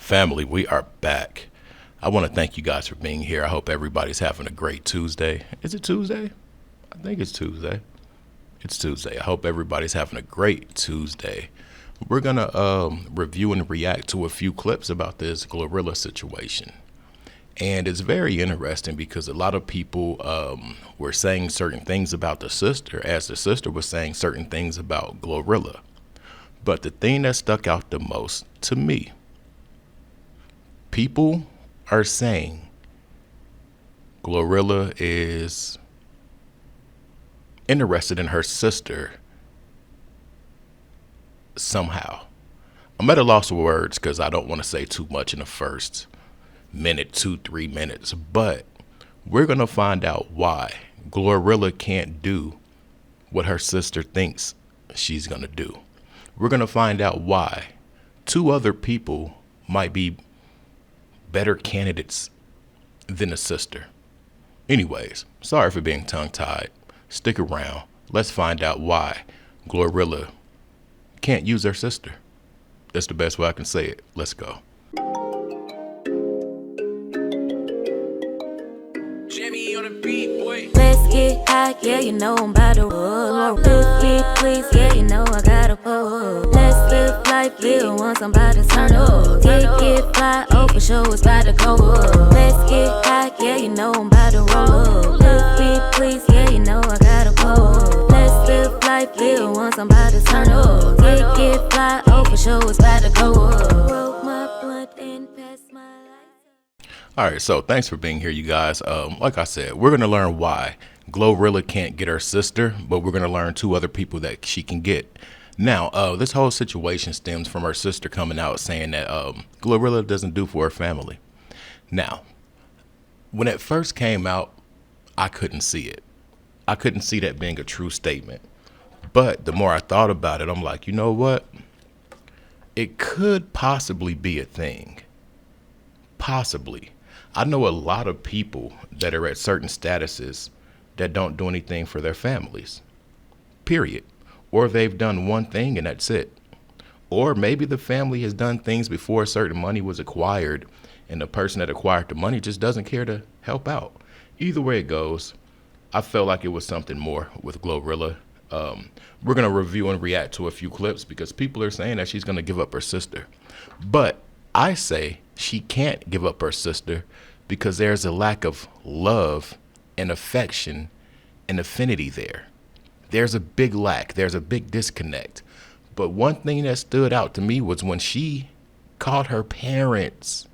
Family, we are back. I want to thank you guys for being here. I hope everybody's having a great Tuesday. Is it Tuesday? I think it's Tuesday. It's Tuesday. I hope everybody's having a great Tuesday. We're going to review and react to a few clips about this Glorilla situation. And it's very interesting because a lot of people were saying certain things about the sister as the sister was saying certain things about Glorilla. But the thing that stuck out the most to me, people are saying Glorilla is interested in her sister somehow. I'm at a loss of words because I don't want to say too much in the first minute, 2, 3 minutes, but we're going to find out why Glorilla can't do what her sister thinks she's going to do. We're going to find out why two other people might be better candidates than a sister. Anyways, sorry for being tongue-tied. Stick around. Let's find out why Glorilla can't use her sister. That's the best way I can say it. Let's go. Jimmy on the beat, boy. Let's get high, yeah, you know I'm about to roll. Let's get please, yeah, you know I gotta pull. Let's live life, yeah, once I'm about to turn up. Get fly, oh, for sure it's about to go up. Let's get high, yeah, you know I'm about to roll. Let's get please, yeah, you know I gotta pull. Let's live life, yeah, once I'm about to turn up. Get fly, oh, for sure it's about to go up. Roll my blunt and pass my life. All right, so thanks for being here, you guys. Like I said, we're going to learn why Glorilla can't get her sister, but we're going to learn two other people that she can get. Now, this whole situation stems from her sister coming out saying that Glorilla doesn't do for her family. Now, when it first came out, I couldn't see it. I couldn't see that being a true statement. But the more I thought about it, I'm like, you know what? It could possibly be a thing. Possibly. I know a lot of people that are at certain statuses that don't do anything for their families. Period. Or they've done one thing and that's it. Or maybe the family has done things before certain money was acquired and the person that acquired the money just doesn't care to help out. Either way it goes, I felt like it was something more with Glorilla. We're going to review and react to a few clips because people are saying that she's going to give up her sister. But I say she can't give up her sister because there's a lack of love and affection and affinity there. There's a big lack. There's a big disconnect. But one thing that stood out to me was when she called her parents,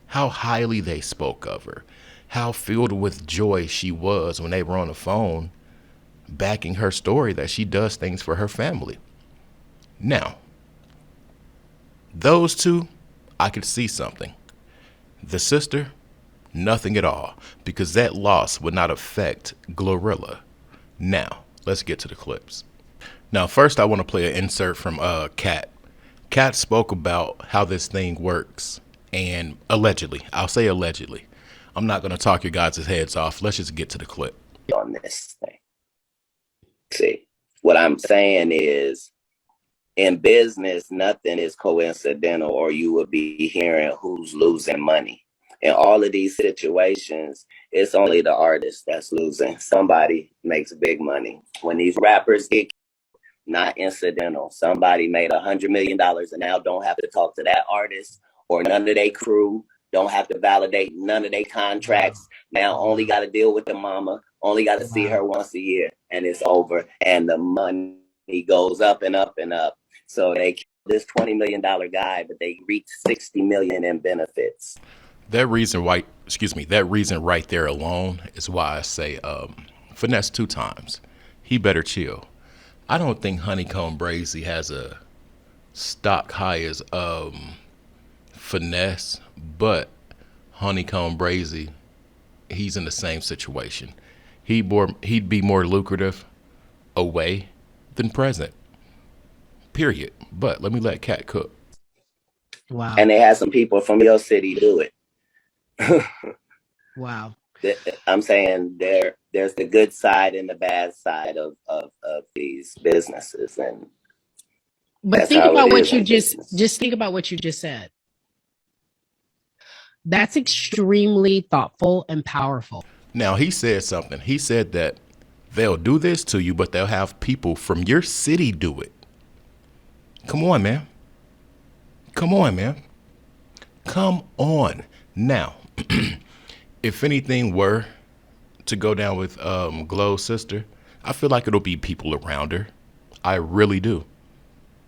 how highly they spoke of her, how filled with joy she was when they were on the phone backing her story that she does things for her family. Now, those two, I could see something. The sister, nothing at all, because that loss would not affect Glorilla. Now, let's get to the clips. Now, first, I want to play an insert from Kat. Kat spoke about how this thing works, and allegedly, I'll say allegedly. I'm not going to talk your guys' heads off. Let's just get to the clip. On this thing. See, what I'm saying is in business, nothing is coincidental, or you would be hearing who's losing money. In all of these situations, it's only the artist that's losing. Somebody makes big money. When these rappers get not incidental, somebody made $100 million and now don't have to talk to that artist or none of their crew, don't have to validate none of their contracts. Now only got to deal with the mama, only got to see her once a year, and it's over. And the money goes up and up and up. So they killed this $20 million guy, but they reaped $60 million in benefits. That reason right there alone is why I say finesse 2 times. He better chill. I don't think Honeycomb Brazy has a stock high as finesse, but Honeycomb Brazy, he's in the same situation. He'd be more lucrative away than present. Period. But let me let Kat cook. Wow. And they had some people from your city do it. Wow. I'm saying there's the good side and the bad side of these businesses, and But think about what you just think about what you just said. That's extremely thoughtful and powerful. Now, he said something. He said that they'll do this to you, but they'll have people from your city do it. Come on, man. Come on, man. Come on. Now, if anything were to go down with Glow's sister, I feel like it'll be people around her. I really do.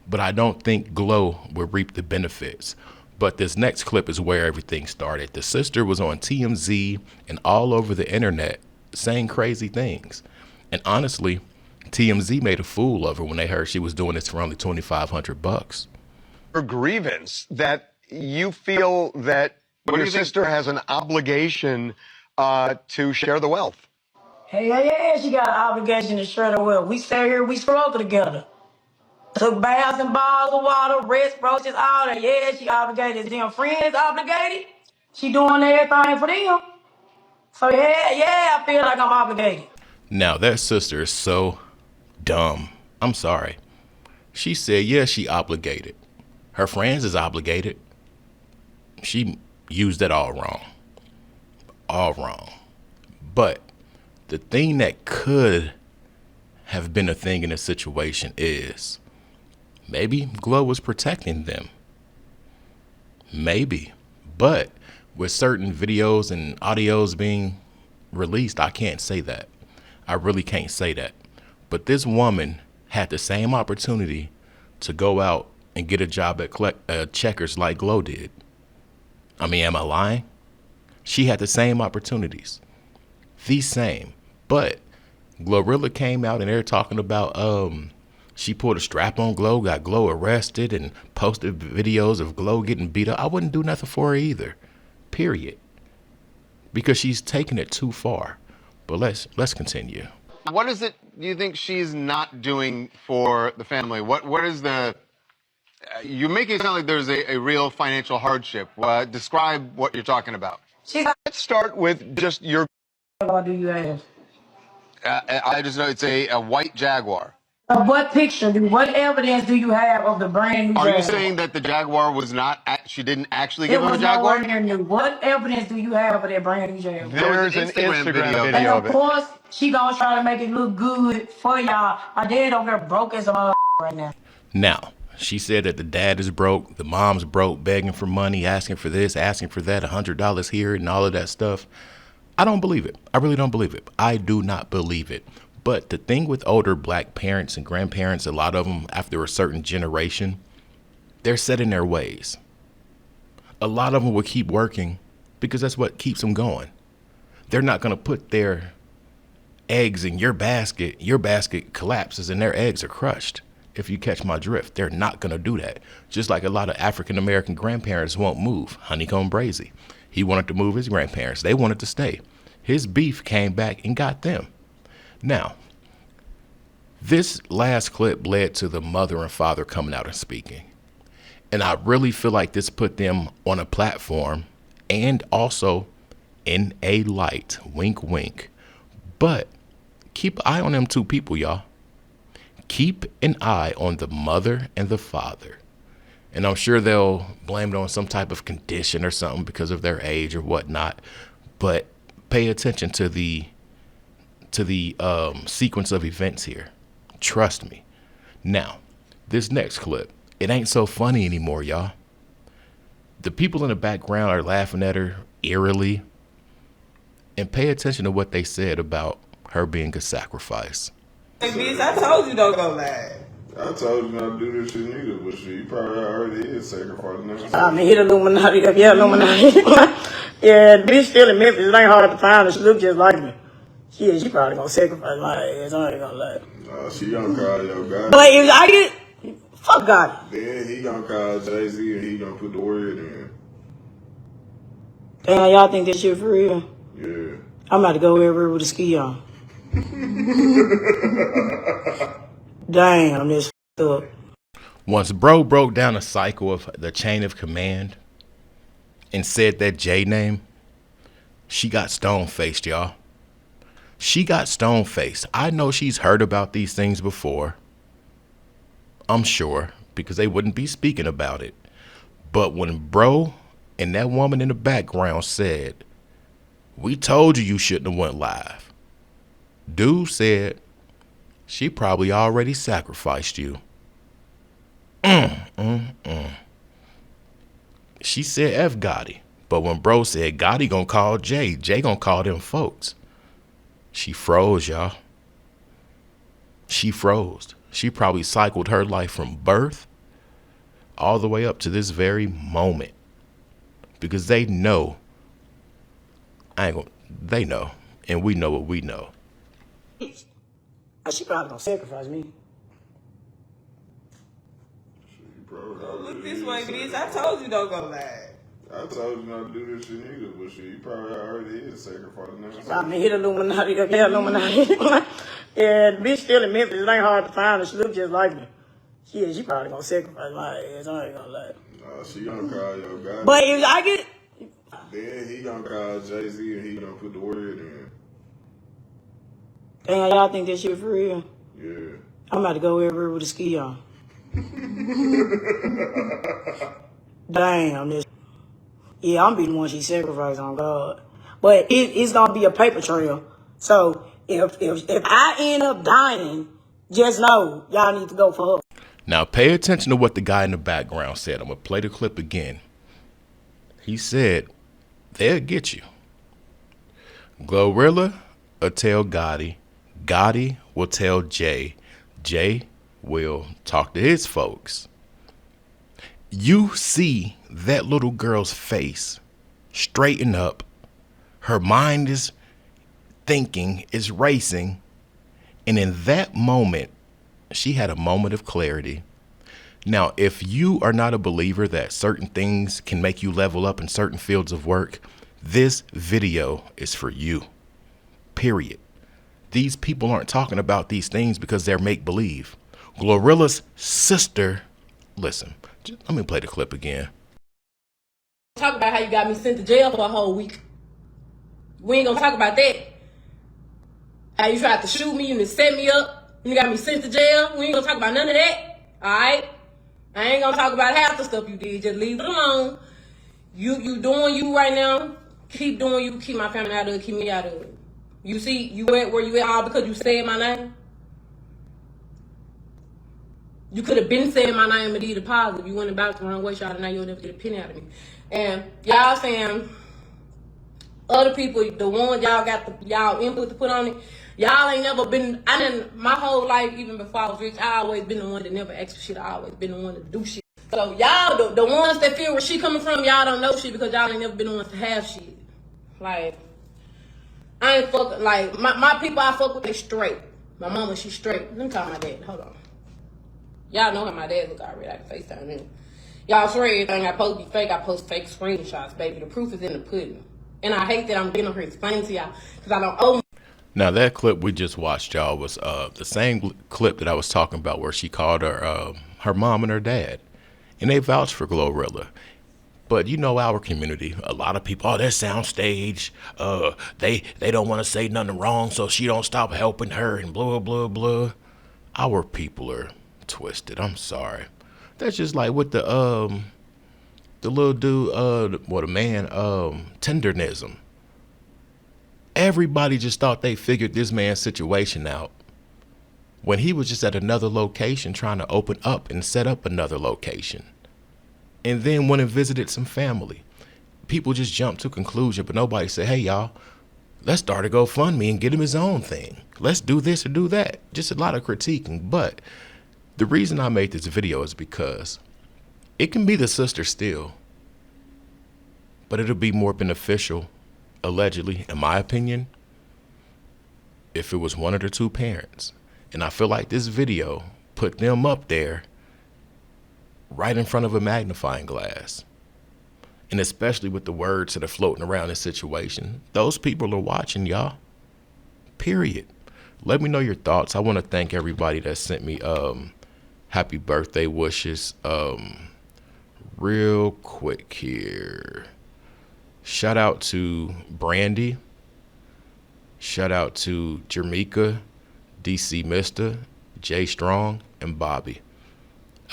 But I don't think Glow will reap the benefits. But this next clip is where everything started. The sister was on TMZ and all over the internet saying crazy things. And honestly, TMZ made a fool of her when they heard she was doing this for only $2,500. Her grievance that you feel that your sister has an obligation to share the wealth. Hey, yeah, she got an obligation to share the wealth. We stay here, we struggle together. Took baths and bottles of water, wrist brooches, all that. Yeah, she obligated. Them friends obligated. She doing everything for them. So yeah, I feel like I'm obligated. Now, that sister is so dumb. I'm sorry. She said, yeah, she obligated. Her friends is obligated. She used it all wrong. All wrong. But the thing that could have been a thing in this situation is maybe Glow was protecting them. Maybe. But with certain videos and audios being released, I can't say that. I really can't say that. But this woman had the same opportunity to go out and get a job at Checkers like Glow did. I mean, am I lying? She had the same opportunities. The same. But Glorilla came out and they're talking about she pulled a strap on Glow, got Glow arrested, and posted videos of Glow getting beat up. I wouldn't do nothing for her either. Period. Because she's taking it too far. But let's continue. What is it you think she's not doing for the family? What is the... you're making it sound like there's a real financial hardship. Describe what you're talking about. Let's start with just your... What do you have? I just know it's a white Jaguar. What picture, what evidence do you have of the brand new Jaguar? Are you saying that the Jaguar was not, she didn't actually it give him a was Jaguar? nowhere near new. What evidence do you have of that brand new Jaguar? There's an Instagram video And of of it. course, she gonna try to make it look good for y'all. My dad over there broke as a right now. Now, she said that the dad is broke, the mom's broke, begging for money, asking for this, asking for that, $100 here and all of that stuff. I don't believe it. I really don't believe it. I do not believe it. But the thing with older black parents and grandparents, a lot of them after a certain generation, they're set in their ways. A lot of them will keep working because that's what keeps them going. They're not going to put their eggs in your basket collapses and their eggs are crushed. If you catch my drift, they're not going to do that. Just like a lot of African-American grandparents won't move. Honeycomb Brazy. He wanted to move his grandparents. They wanted to stay. His beef came back and got them. Now, this last clip led to the mother and father coming out and speaking. And I really feel like this put them on a platform and also in a light. Wink, wink. But keep an eye on them two people, y'all. Keep an eye on the mother and the father. And I'm sure they'll blame it on some type of condition or something because of their age or whatnot. But pay attention to the sequence of events here. Trust me. Now, this next clip, it ain't so funny anymore, y'all. The people in the background are laughing at her eerily. And pay attention to what they said about her being a sacrifice. Hey, bitch, I told you don't go live. I told you not to do this shit neither, but shit, you probably already is sacrificing. I mean, hit Illuminati. Yeah, Illuminati. Yeah, the bitch still in Memphis. It ain't hard to find her. She look just like me. Yeah, she probably gonna sacrifice my ass. I ain't gonna lie. She gonna call your guy. But if I get, fuck God. Then he gonna call Jay-Z and he gonna put the word in. Damn, y'all think this shit for real? Yeah. I'm about to go everywhere with a ski on. Damn, this up. Once bro broke down a cycle of the chain of command and said that J name, she got stone-faced, y'all. She got stone-faced. I know she's heard about these things before. I'm sure, because they wouldn't be speaking about it. But when bro And that woman in the background said, "We told you you shouldn't have went live." Dude said, "She probably already sacrificed you." She said F Gotti. But when bro said Gotti gonna call Jay, Jay gonna call them folks. She froze, y'all. She froze. She probably cycled her life from birth all the way up to this very moment. Because they know. They know. And we know what we know. She probably gonna sacrifice me. Look this way, bitch. I told you don't go live. I told you not to do this shit either, but shit, you probably already is sacrificing that. I mean, hit Illuminati. Yeah, Illuminati. Yeah, the bitch still in Memphis. It ain't hard to find her. She look just like me. Yeah, she probably gonna sacrifice my ass. I ain't gonna lie. She gonna call your guy. But if I get... Then he gonna call Jay-Z and he gonna put the word in. Damn, y'all think that shit for real? Yeah. I'm about to go everywhere with a ski on. Damn, this... Yeah, I'm be the one she sacrificed on God. But it's gonna be a paper trail. So if I end up dying, just know y'all need to go for her. Now pay attention to what the guy in the background said. I'm gonna play the clip again. He said, "They'll get you. Glorilla will tell Gotti. Gotti will tell Jay. Jay will talk to his folks." You see that little girl's face straighten up. Her mind is thinking, is racing. And in that moment, she had a moment of clarity. Now, if you are not a believer that certain things can make you level up in certain fields of work, this video is for you. Period. These people aren't talking about these things because they're make-believe. Glorilla's sister, listen, let me play the clip again. Talk about how you got me sent to jail for a whole week. We ain't gonna talk about that. How you tried to shoot me, you set me up, you got me sent to jail. We ain't gonna talk about none of that. Alright? I ain't gonna talk about half the stuff you did. Just leave it alone. You doing you right now. Keep doing you. Keep my family out of it. Keep me out of it. You see, you at where you at all because you said my name? You could have been saying my name and did a positive. You went about it the wrong way, y'all, and now you'll never get a penny out of me. And y'all saying other people, the ones y'all got y'all input to put on it, y'all ain't never been, my whole life, even before I was rich, I always been the one that never asked for shit. I always been the one to do shit. So y'all, the ones that feel where she coming from, y'all don't know shit because y'all ain't never been the ones to have shit. Like, I ain't fucking, like, my people I fuck with, they straight. My mama, she straight. Let me call my dad. Hold on. Y'all know how my dad look already. I can FaceTime him. Y'all swear everything I post be fake. I post fake screenshots, baby. The proof is in the pudding. And I hate that I'm getting on here explaining to y'all because I don't owe. Now that clip we just watched, y'all, was the same clip that I was talking about where she called her mom and her dad. And they vouched for Glorilla. But you know our community, a lot of people, oh, they're soundstage. They don't want to say nothing wrong, so she don't stop helping her and blah, blah, blah. Our people are twisted. I'm sorry. That's just like with the little dude, the man, tendernism. Everybody just thought they figured this man's situation out when he was just at another location trying to open up and set up another location. And then went and visited some family. People just jumped to conclusion, but nobody said, hey, y'all, let's start a GoFundMe and get him his own thing. Let's do this or do that. Just a lot of critiquing. But the reason I made this video is because it can be the sister still, but it'll be more beneficial, allegedly, in my opinion, if it was one of the two parents. And I feel like this video put them up there right in front of a magnifying glass. And especially with the words that are floating around this situation, those people are watching, y'all. Period. Let me know your thoughts. I want to thank everybody that sent me happy birthday wishes. Real quick here. Shout out to Brandy. Shout out to Jermika, DC Mister, Jay Strong, and Bobby.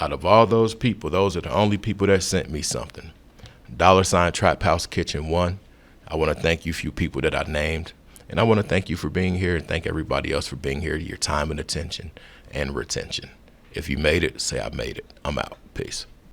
Out of all those people, those are the only people that sent me something. $Trap House Kitchen 1. I want to thank you, few people that I named. And I want to thank you for being here and thank everybody else for being here, your time and attention and retention. If you made it, say I made it. I'm out. Peace.